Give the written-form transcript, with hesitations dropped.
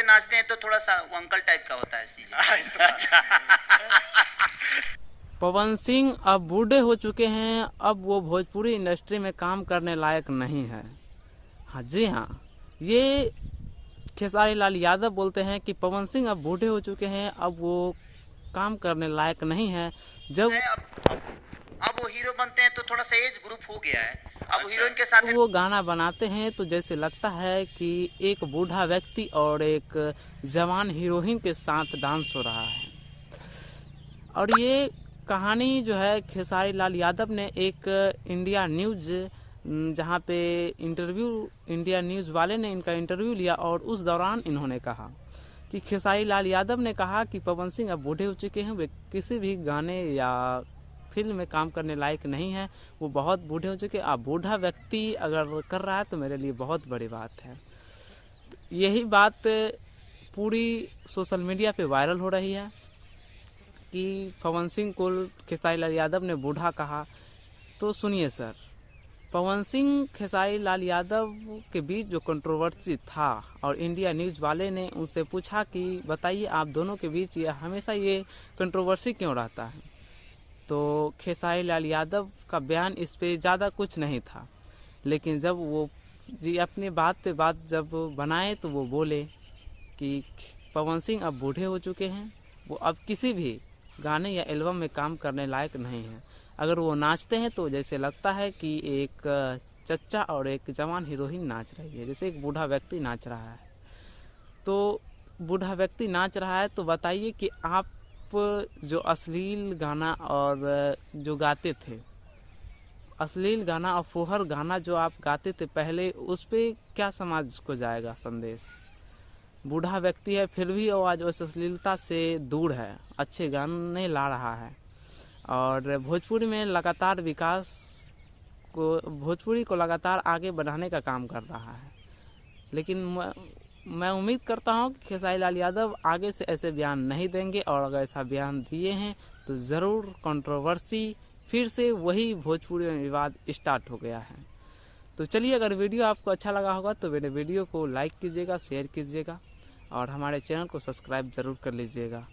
पे नाचते हैं तो थोड़ा सा वो अंकल टाइप का होता है सीजन। अच्छा। पवन सिंह अब बूढ़े हो चुके हैं, अब वो भोजपुरी इंडस्ट्री में काम करने लायक नहीं है। हाँ जी हाँ, ये खेसारी लाल यादव बोलते हैं कि पवन सिंह अब बूढ़े हो चुके हैं, अब वो काम करने लायक नहीं है। जब अब वो हीरो बनते हैं तो थोड़ा सा एज ग्रुप हो गया है, अब हीरोइन के साथ वो गाना बनाते हैं तो जैसे लगता है कि एक बूढ़ा व्यक्ति और एक जवान हीरोइन के साथ डांस हो रहा है। और ये कहानी जो है खेसारी लाल यादव ने एक इंडिया न्यूज़, जहाँ पे इंडिया न्यूज़ वाले ने इनका इंटरव्यू लिया और उस दौरान इन्होंने कहा कि खेसारी लाल यादव ने कहा कि पवन सिंह अब बूढ़े हो चुके हैं, वे किसी भी गाने या फिल्म में काम करने लायक नहीं है, वो बहुत बूढ़े हो चुके हैं। अब बूढ़ा व्यक्ति अगर कर रहा है तो मेरे लिए बहुत बड़ी बात है। यही बात पूरी सोशल मीडिया पे वायरल हो रही है कि पवन सिंह को खेसारी लाल यादव ने बूढ़ा कहा। तो सुनिए सर, पवन सिंह खेसारी लाल यादव के बीच जो कंट्रोवर्सी था और इंडिया न्यूज़ वाले ने उनसे पूछा कि बताइए आप दोनों के बीच ये हमेशा ये कंट्रोवर्सी क्यों रहता है, तो खेसारी लाल यादव का बयान इस पे ज़्यादा कुछ नहीं था। लेकिन जब वो जी अपनी बात पे बात जब बनाए तो वो बोले कि पवन सिंह अब बूढ़े हो चुके हैं, वो अब किसी भी गाने या एल्बम में काम करने लायक नहीं है। अगर वो नाचते हैं तो जैसे लगता है कि एक चच्चा और एक जवान हीरोइन नाच रही है, जैसे एक बूढ़ा व्यक्ति नाच रहा है। तो बूढ़ा व्यक्ति नाच रहा है तो बताइए कि आप जो अश्लील गाना और जो गाते थे, अश्लील गाना और फुहर गाना जो आप गाते थे पहले, उस पर क्या समाज को जाएगा संदेश। बूढ़ा व्यक्ति है फिर भी वो आज उस अश्लीलता से दूर है, अच्छे गाने ला रहा है और भोजपुरी में लगातार विकास को, भोजपुरी को लगातार आगे बढ़ाने का काम कर रहा है। लेकिन मैं उम्मीद करता हूँ कि खेसारी लाल यादव आगे से ऐसे बयान नहीं देंगे, और अगर ऐसा बयान दिए हैं तो ज़रूर कंट्रोवर्सी फिर से वही भोजपुरी में विवाद स्टार्ट हो गया है। तो चलिए, अगर वीडियो आपको अच्छा लगा होगा तो मेरे वीडियो को लाइक कीजिएगा, शेयर कीजिएगा और हमारे चैनल को सब्सक्राइब ज़रूर कर लीजिएगा।